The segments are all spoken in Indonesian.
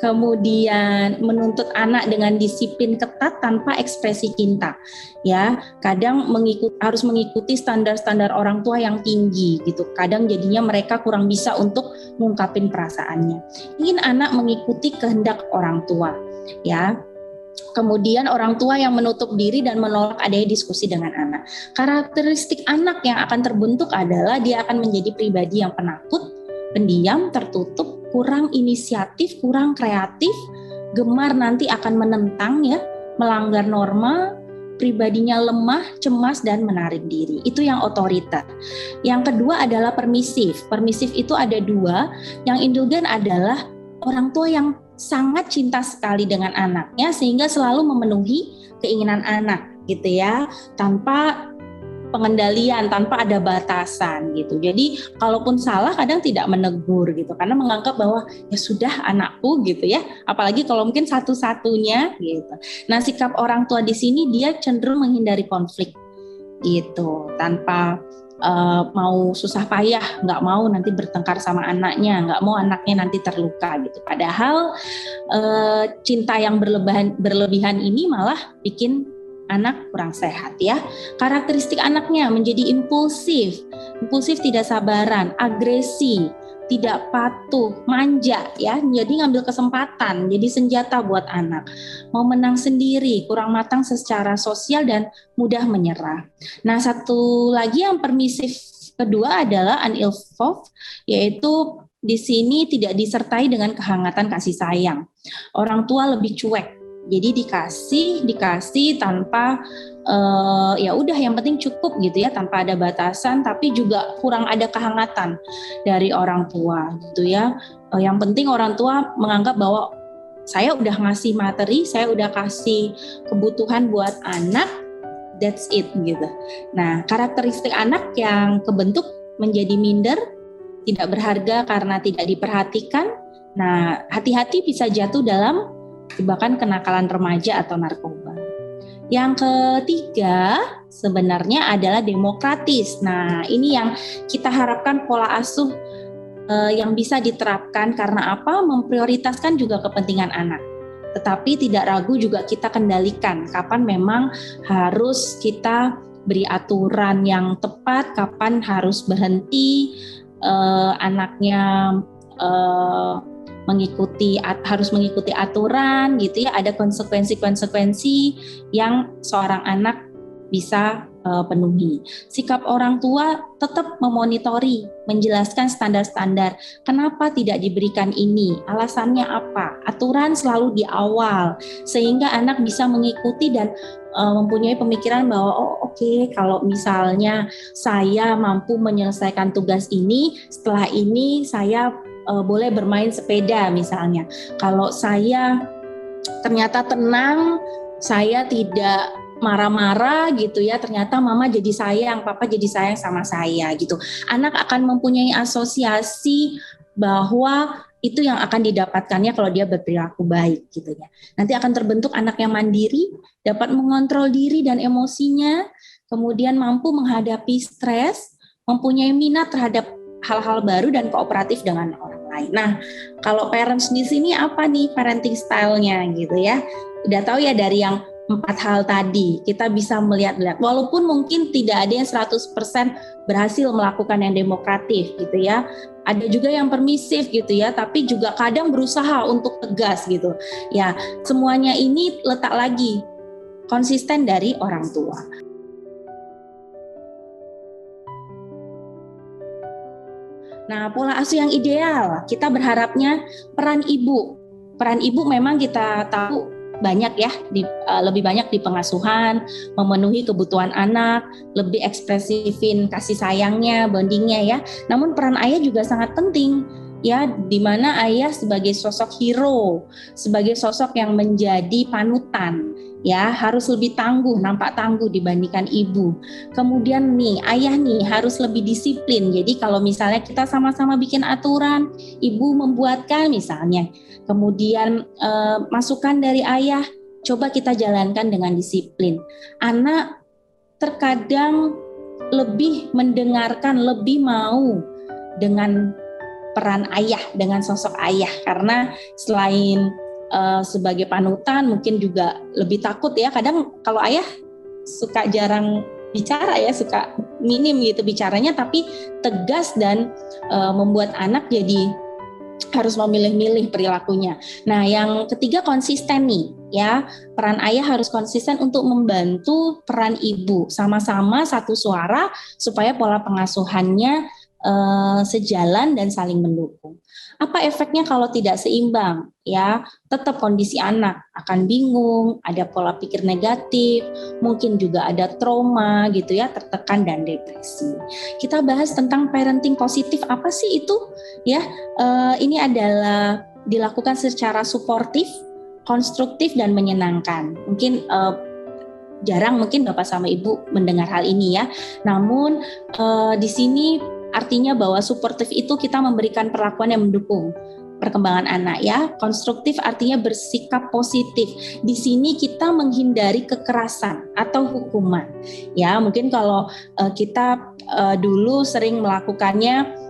kemudian menuntut anak dengan disiplin ketat tanpa ekspresi cinta. Ya, kadang harus mengikuti standar-standar orang tua yang tinggi gitu. Kadang jadinya mereka kurang bisa untuk mengungkapin perasaannya. Ingin anak mengikuti kehendak orang tua, ya. Kemudian orang tua yang menutup diri dan menolak adanya diskusi dengan anak. Karakteristik anak yang akan terbentuk adalah dia akan menjadi pribadi yang penakut, pendiam, tertutup, kurang inisiatif, kurang kreatif, gemar nanti akan menentang ya, melanggar norma, pribadinya lemah, cemas, dan menarik diri. Itu yang otoriter. Yang kedua adalah permisif. Permisif itu ada dua. Yang indulgen adalah orang tua yang sangat cinta sekali dengan anaknya sehingga selalu memenuhi keinginan anak gitu ya, tanpa pengendalian, tanpa ada batasan gitu. Jadi kalaupun salah kadang tidak menegur gitu karena menganggap bahwa ya sudah anakku gitu ya, apalagi kalau mungkin satu-satunya gitu. Nah, sikap orang tua di sini dia cenderung menghindari konflik gitu, tanpa mau susah payah, nggak mau nanti bertengkar sama anaknya, nggak mau anaknya nanti terluka gitu. Padahal cinta yang berlebihan ini malah bikin anak kurang sehat ya. Karakteristik anaknya menjadi impulsif tidak sabaran, agresi, tidak patuh, manja ya, jadi ngambil kesempatan, jadi senjata buat anak. Mau menang sendiri, kurang matang secara sosial dan mudah menyerah. Nah, satu lagi yang permisif kedua adalah uninvolved, yaitu di sini tidak disertai dengan kehangatan kasih sayang. Orang tua lebih cuek. Jadi dikasih tanpa ya udah yang penting cukup gitu ya, tanpa ada batasan, tapi juga kurang ada kehangatan dari orang tua gitu ya. Yang penting orang tua menganggap bahwa saya udah ngasih materi, saya udah kasih kebutuhan buat anak, that's it gitu. Nah, karakteristik anak yang kebentuk menjadi minder, tidak berharga karena tidak diperhatikan. Nah, hati-hati bisa jatuh dalam jebakan kenakalan remaja atau narkoba. Yang ketiga sebenarnya adalah demokratis. Nah, ini yang kita harapkan pola asuh yang bisa diterapkan karena apa? Memprioritaskan juga kepentingan anak. Tetapi tidak ragu juga kita kendalikan kapan memang harus kita beri aturan yang tepat, kapan harus berhenti anaknya harus mengikuti aturan gitu ya, ada konsekuensi yang seorang anak bisa penuhi. Sikap orang tua tetap memonitori, menjelaskan standar-standar. Kenapa tidak diberikan ini? Alasannya apa? Aturan selalu di awal sehingga anak bisa mengikuti dan mempunyai pemikiran bahwa oke, kalau misalnya saya mampu menyelesaikan tugas ini, setelah ini saya boleh bermain sepeda misalnya. Kalau saya ternyata tenang, saya tidak marah-marah gitu ya, ternyata mama jadi sayang, papa jadi sayang sama saya gitu. Anak akan mempunyai asosiasi bahwa itu yang akan didapatkannya kalau dia berperilaku baik gitu ya. Nanti akan terbentuk anak yang mandiri, dapat mengontrol diri dan emosinya, kemudian mampu menghadapi stres, mempunyai minat terhadap hal-hal baru dan kooperatif dengan orang lain. Nah, kalau parents di sini apa nih parenting style-nya gitu ya. Udah tahu ya dari yang 4 hal tadi, kita bisa melihat walaupun mungkin tidak ada yang 100% berhasil melakukan yang demokratif gitu ya. Ada juga yang permisif gitu ya, tapi juga kadang berusaha untuk tegas gitu. Ya, semuanya ini letak lagi konsisten dari orang tua. Nah, pola asuh yang ideal, kita berharapnya peran ibu. Peran ibu memang kita tahu banyak ya, lebih banyak di pengasuhan, memenuhi kebutuhan anak, lebih ekspresifin kasih sayangnya, bondingnya ya. Namun peran ayah juga sangat penting ya, di mana ayah sebagai sosok hero, sebagai sosok yang menjadi panutan ya, harus lebih tangguh, nampak tangguh dibandingkan ibu. Kemudian nih, ayah nih harus lebih disiplin. Jadi kalau misalnya kita sama-sama bikin aturan, ibu membuatkan misalnya, kemudian masukan dari ayah, coba kita jalankan dengan disiplin. Anak terkadang lebih mendengarkan, lebih mau dengan peran ayah dengan sosok ayah, karena selain sebagai panutan mungkin juga lebih takut ya, kadang kalau ayah suka jarang bicara ya, suka minim gitu bicaranya, tapi tegas dan membuat anak jadi harus memilih-milih perilakunya. Nah, yang ketiga konsisten nih ya, peran ayah harus konsisten untuk membantu peran ibu, sama-sama satu suara supaya pola pengasuhannya sejalan dan saling mendukung. Apa efeknya kalau tidak seimbang? Ya, tetap kondisi anak akan bingung, ada pola pikir negatif, mungkin juga ada trauma gitu ya, tertekan dan depresi. Kita bahas tentang parenting positif, apa sih itu? Ya, ini adalah dilakukan secara suportif, konstruktif dan menyenangkan. Mungkin jarang mungkin Bapak sama Ibu mendengar hal ini ya. Namun di sini artinya bahwa suportif itu kita memberikan perlakuan yang mendukung perkembangan anak ya. Konstruktif artinya bersikap positif. Di sini kita menghindari kekerasan atau hukuman. Ya, mungkin kalau kita dulu sering melakukannya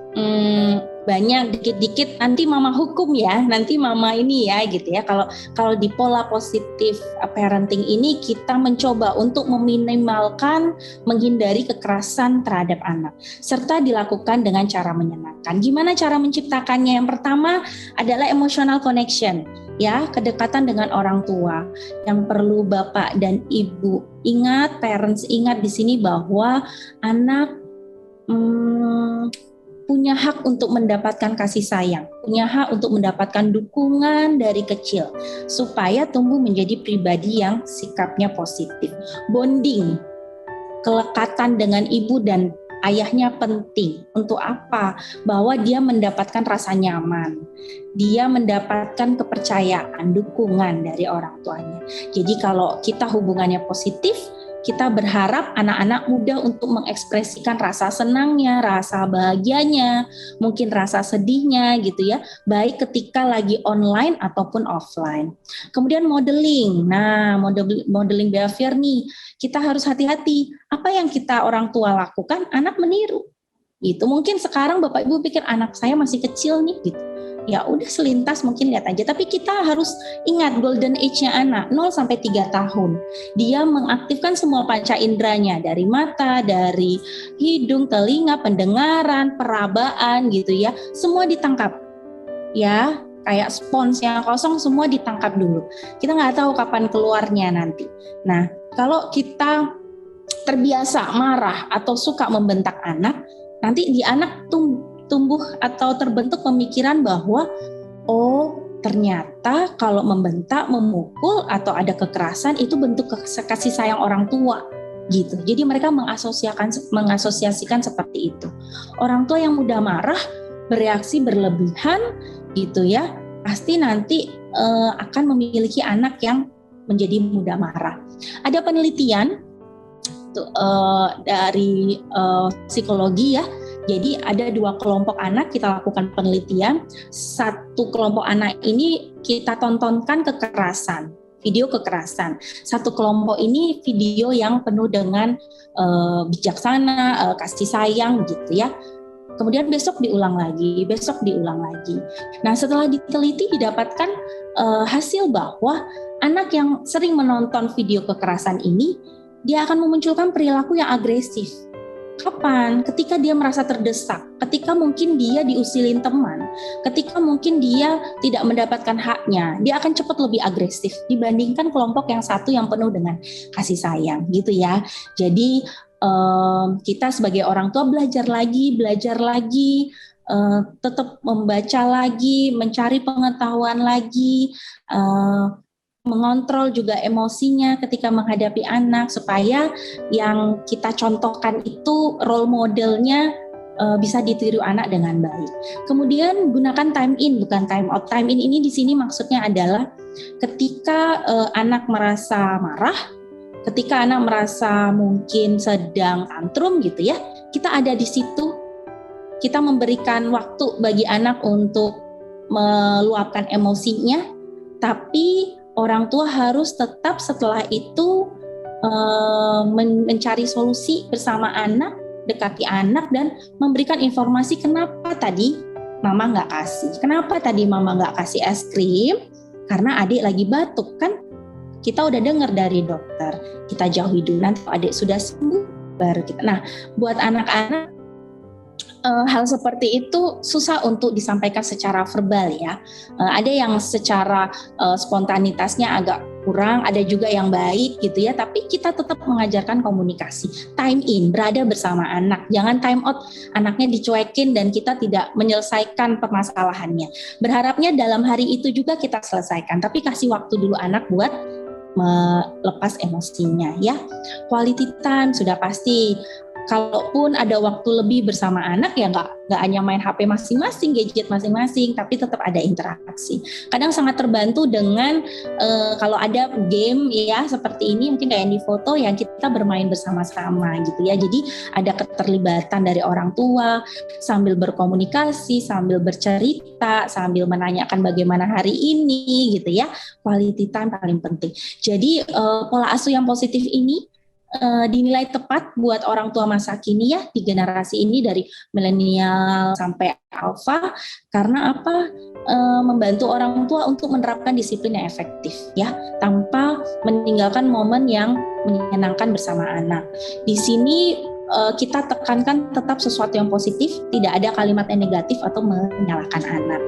banyak dikit-dikit nanti mama hukum ya, nanti mama ini ya gitu ya. Kalau di pola positif parenting ini kita mencoba untuk meminimalkan, menghindari kekerasan terhadap anak serta dilakukan dengan cara menyenangkan. Gimana cara menciptakannya? Yang pertama adalah emotional connection ya, kedekatan dengan orang tua yang perlu Bapak dan Ibu ingat, parents ingat di sini bahwa anak punya hak untuk mendapatkan kasih sayang, punya hak untuk mendapatkan dukungan dari kecil, supaya tumbuh menjadi pribadi yang sikapnya positif. Bonding, kelekatan dengan ibu dan ayahnya penting. Untuk apa? Bahwa dia mendapatkan rasa nyaman, dia mendapatkan kepercayaan, dukungan dari orang tuanya. Jadi kalau kita hubungannya positif, kita berharap anak-anak mudah untuk mengekspresikan rasa senangnya, rasa bahagianya, mungkin rasa sedihnya gitu ya, baik ketika lagi online ataupun offline. Kemudian modeling. Nah, modeling behavior nih, kita harus hati-hati. Apa yang kita orang tua lakukan, anak meniru. Gitu. Mungkin sekarang Bapak Ibu pikir anak saya masih kecil nih gitu. Ya udah selintas mungkin lihat aja, tapi kita harus ingat golden age-nya anak 0 sampai 3 tahun. Dia mengaktifkan semua panca inderanya, dari mata, dari hidung, telinga, pendengaran, perabaan gitu ya. Semua ditangkap. Ya, kayak spons yang kosong semua ditangkap dulu. Kita nggak tahu kapan keluarnya nanti. Nah, kalau kita terbiasa marah atau suka membentak anak, nanti di anak tumbuh atau terbentuk pemikiran bahwa oh ternyata kalau membentak, memukul atau ada kekerasan itu bentuk kasih sayang orang tua gitu. Jadi mereka mengasosiasikan seperti itu. Orang tua yang mudah marah, bereaksi berlebihan gitu ya, pasti nanti akan memiliki anak yang menjadi mudah marah. Ada penelitian dari psikologi ya. Jadi ada 2 kelompok anak, kita lakukan penelitian. Satu kelompok anak ini kita tontonkan kekerasan, video kekerasan. Satu kelompok ini video yang penuh dengan bijaksana, kasih sayang gitu ya. Kemudian besok diulang lagi. Nah, setelah diteliti didapatkan hasil bahwa anak yang sering menonton video kekerasan ini, dia akan memunculkan perilaku yang agresif. Kapan? Ketika dia merasa terdesak, ketika mungkin dia diusilin teman, ketika mungkin dia tidak mendapatkan haknya, dia akan cepat lebih agresif dibandingkan kelompok yang satu yang penuh dengan kasih sayang gitu ya. Jadi kita sebagai orang tua belajar lagi, tetap membaca lagi, mencari pengetahuan lagi, mengontrol juga emosinya ketika menghadapi anak, supaya yang kita contohkan itu role modelnya bisa ditiru anak dengan baik. Kemudian gunakan time in bukan time out. Time in ini di sini maksudnya adalah ketika anak merasa marah, ketika anak merasa mungkin sedang tantrum gitu ya, kita ada di situ, kita memberikan waktu bagi anak untuk meluapkan emosinya, tapi orang tua harus tetap setelah itu mencari solusi bersama anak, dekati anak dan memberikan informasi kenapa tadi mama nggak kasih. Kenapa tadi mama nggak kasih es krim? Karena adik lagi batuk kan? Kita udah dengar dari dokter, kita jauhi dulu, nanti adik sudah sembuh baru kita. Nah, buat anak-anak hal seperti itu susah untuk disampaikan secara verbal ya. Ada yang secara spontanitasnya agak kurang, ada juga yang baik gitu ya, tapi kita tetap mengajarkan komunikasi. Time in, berada bersama anak. Jangan time out, anaknya dicuekin dan kita tidak menyelesaikan permasalahannya. Berharapnya dalam hari itu juga kita selesaikan, tapi kasih waktu dulu anak buat melepas emosinya ya. Quality time sudah pasti. Kalaupun ada waktu lebih bersama anak ya nggak hanya main HP masing-masing, gadget masing-masing, tapi tetap ada interaksi. Kadang sangat terbantu dengan kalau ada game ya seperti ini, mungkin kayak di foto yang kita bermain bersama-sama gitu ya. Jadi ada keterlibatan dari orang tua sambil berkomunikasi, sambil bercerita, sambil menanyakan bagaimana hari ini gitu ya. Quality time paling penting. Jadi pola asuh yang positif ini dinilai tepat buat orang tua masa kini ya, di generasi ini dari milenial sampai alfa, karena apa? Membantu orang tua untuk menerapkan disiplin yang efektif ya, tanpa meninggalkan momen yang menyenangkan bersama anak. Di sini kita tekankan tetap sesuatu yang positif, tidak ada kalimat yang negatif atau menyalahkan anak.